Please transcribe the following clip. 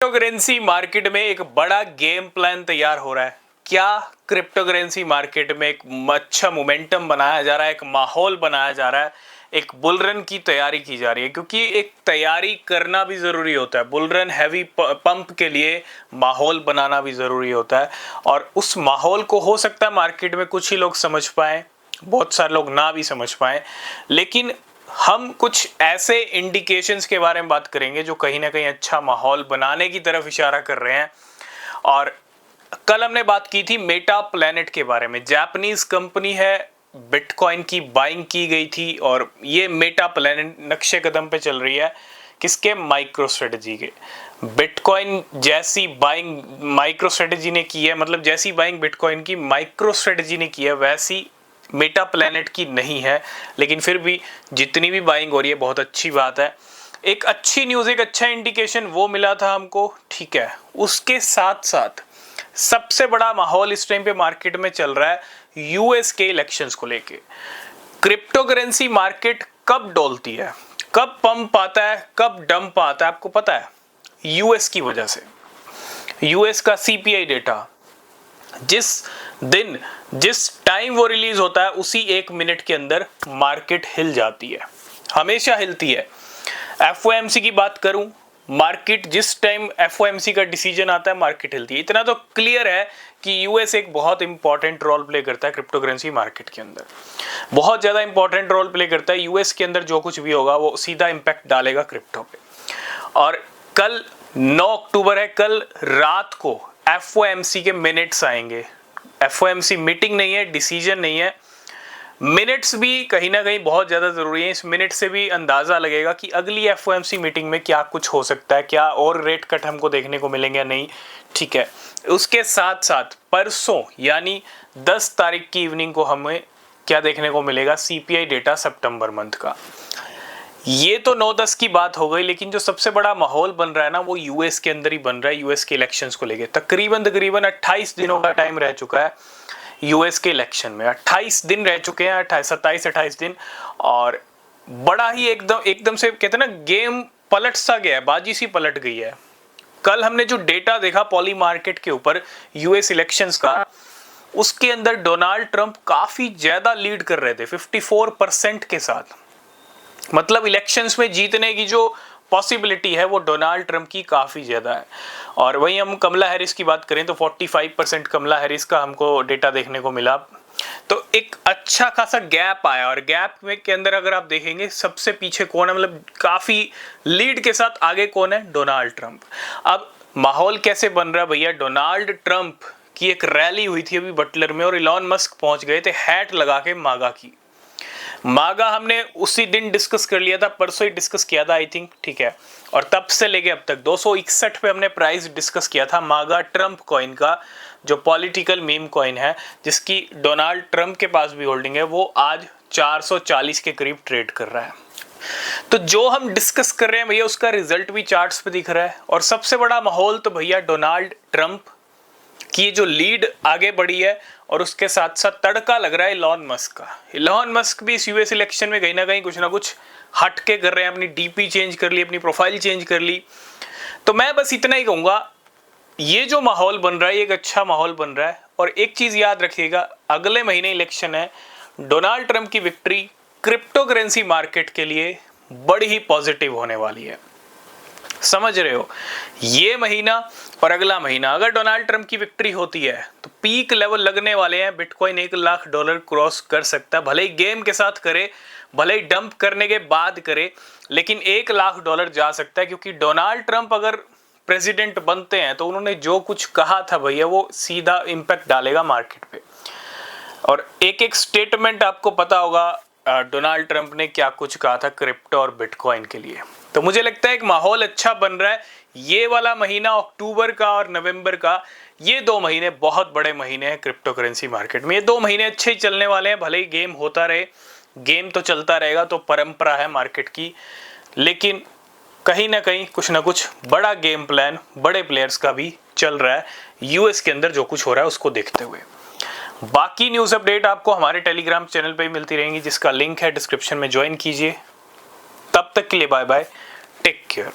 Crypto currency market में एक बड़ा गेम प्लान तैयार हो रहा है। क्या क्रिप्टो करेंसी मार्केट में एक अच्छा मोमेंटम बनाया जा रहा है, एक माहौल बनाया जा रहा है, एक बुल रन की तैयारी की जा रही है, क्योंकि एक तैयारी करना भी जरूरी होता है। बुल रन हैवी पंप के लिए माहौल बनाना भी जरूरी होता है, और उस माहौल को हो सकता है मार्केट में कुछ ही लोग समझ पाए, बहुत सारे लोग ना भी समझ पाए, लेकिन हम कुछ ऐसे इंडिकेशंस के बारे में बात करेंगे जो कहीं ना कहीं अच्छा माहौल बनाने की तरफ इशारा कर रहे हैं। और कल हमने बात की थी मेटा प्लैनेट के बारे में, जापानीज कंपनी है, बिटकॉइन की बाइंग की गई थी, और ये मेटा प्लैनेट नक्शे कदम पे चल रही है किसके? माइक्रो स्ट्रेटजी के। बिटकॉइन जैसी बाइंग माइक्रो स्ट्रेटजी ने की है, मतलब जैसी बाइंग बिटकॉइन की माइक्रो स्ट्रेटजी ने की है वैसी मेटा प्लैनेट की नहीं है, लेकिन फिर भी जितनी भी बाइंग हो रही है बहुत अच्छी बात है। एक अच्छी न्यूज़, एक अच्छा इंडिकेशन वो मिला था हमको, ठीक है। उसके साथ साथ सबसे बड़ा माहौल इस टाइम पे मार्केट में चल रहा है यूएस के इलेक्शंस को लेके। क्रिप्टो करेंसी मार्केट कब डोलती है, कब पंप आता है, कब डंप आता है, आपको पता है? यूएस की वजह से। यूएस का सीपीआई डेटा जिस दिन जिस टाइम वो रिलीज होता है उसी 1 मिनट के अंदर मार्केट हिल जाती है, हमेशा हिलती है। एफओएमसी की बात करूं, मार्केट जिस टाइम एफओएमसी का डिसीजन आता है मार्केट हिलती है। इतना तो क्लियर है कि यूएस एक बहुत इंपॉर्टेंट रोल प्ले करता है क्रिप्टो करेंसी मार्केट के अंदर, बहुत ज्यादा इंपॉर्टेंट रोल प्ले करता है। यूएस के अंदर जो कुछ भी होगा वो सीधा इंपैक्ट डालेगा क्रिप्टो पे। और कल 9 अक्टूबर है, कल रात को एफओएमसी के मिनट्स आएंगे। एफओएमसी मीटिंग नहीं है, डिसीजन नहीं है, मिनट्स भी कहीं ना कहीं बहुत ज़्यादा ज़रूरी है। इस मिनट से भी अंदाज़ा लगेगा कि अगली एफओएमसी मीटिंग में क्या कुछ हो सकता है, क्या और रेट कट हमको देखने को मिलेंगे या नहीं, ठीक है। उसके साथ साथ परसों यानी 10 तारीख की इवनिंग को हमें क्या देखने को मिलेगा? सीपीआई डेटा सितंबर मंथ का। ये तो 9-10 की बात हो गई, लेकिन जो सबसे बड़ा माहौल बन रहा है ना वो यूएस के अंदर ही बन रहा है। यूएस के इलेक्शंस को लेके तकरीबन 28 दिनों का टाइम रह चुका है यूएस के इलेक्शन में। 28 दिन रह चुके हैं, 27-28 दिन, और बड़ा ही एकदम से कहते हैं ना, गेम पलट सा गया है, बाजी सी पलट गई है। कल हमने जो डेटा देखा पॉली मार्केट के ऊपर यूएस इलेक्शंस का, उसके अंदर डोनाल्ड ट्रंप काफी ज्यादा लीड कर रहे थे 54% के साथ। मतलब इलेक्शंस में जीतने की जो पॉसिबिलिटी है वो डोनाल्ड ट्रंप की काफ़ी ज़्यादा है। और वहीं हम कमला हैरिस की बात करें तो 45% कमला हैरिस का हमको डेटा देखने को मिला। तो एक अच्छा खासा गैप आया, और गैप में के अंदर अगर आप देखेंगे सबसे पीछे कौन है, मतलब काफ़ी लीड के साथ आगे कौन है? Donald Trump. अब माहौल कैसे बन रहा है भैया? डोनाल्ड ट्रंप की एक रैली हुई थी अभी बटलर में, और इलॉन मस्क पहुंच गए थे हैट लगा के मागा की। मागा हमने उसी दिन डिस्कस कर लिया था, परसों ही डिस्कस किया था आई थिंक, ठीक है। और तब से लेके अब तक 261 पे हमने प्राइस डिस्कस किया था मागा ट्रंप कॉइन का, जो पॉलिटिकल मीम कॉइन है जिसकी डोनाल्ड ट्रंप के पास भी होल्डिंग है। वो आज 440 के करीब ट्रेड कर रहा है। तो जो हम डिस्कस कर रहे हैं भैया उसका रिजल्ट भी चार्ट्स पे दिख रहा है। और सबसे बड़ा माहौल तो भैया डोनाल्ड ट्रंप की जो लीड आगे बढ़ी है, और उसके साथ साथ तड़का लग रहा है इलॉन मस्क का। इलॉन मस्क भी इस यूएस इलेक्शन में कहीं ना कुछ हट के कर रहे हैं, अपनी डीपी चेंज कर ली, अपनी प्रोफाइल चेंज कर ली। तो मैं बस इतना ही कहूंगा, ये जो माहौल बन रहा है एक अच्छा माहौल बन रहा है। और एक चीज याद रखिएगा, अगले महीने इलेक्शन है, डोनाल्ड ट्रंप की विक्ट्री क्रिप्टो करेंसी मार्केट के लिए बड़ी ही पॉजिटिव होने वाली है। समझ रहे हो? ये महीना और अगला महीना अगर डोनाल्ड ट्रंप की विक्ट्री होती है तो पीक लेवल लगने वाले हैं। बिटकॉइन $1,00,000 क्रॉस कर सकता है, भले ही गेम के साथ करे, भले ही डंप करने के बाद करे, लेकिन $1,00,000 जा सकता है। क्योंकि डोनाल्ड ट्रंप अगर प्रेसिडेंट बनते हैं तो उन्होंने जो कुछ कहा था भैया वो सीधा इंपैक्ट डालेगा मार्केट पे। और एक एक स्टेटमेंट आपको पता होगा डोनाल्ड ट्रंप ने क्या कुछ कहा था क्रिप्टो और बिटकॉइन के लिए। तो मुझे लगता है एक माहौल अच्छा बन रहा है। ये वाला महीना अक्टूबर का और नवंबर का, ये 2 महीने बहुत बड़े महीने हैं क्रिप्टो करेंसी मार्केट में। ये 2 महीने अच्छे ही चलने वाले हैं, भले ही गेम होता रहे, गेम तो चलता रहेगा, तो परंपरा है मार्केट की। लेकिन कहीं ना कुछ बड़ा गेम प्लान बड़े प्लेयर्स का भी चल रहा है यूएस के अंदर, जो कुछ हो रहा है उसको देखते हुए। बाकी न्यूज़ अपडेट आपको हमारे टेलीग्राम चैनल पे ही मिलती रहेंगी, जिसका लिंक है डिस्क्रिप्शन में, ज्वाइन कीजिए। तब तक के लिए बाय बाय, टेक केयर।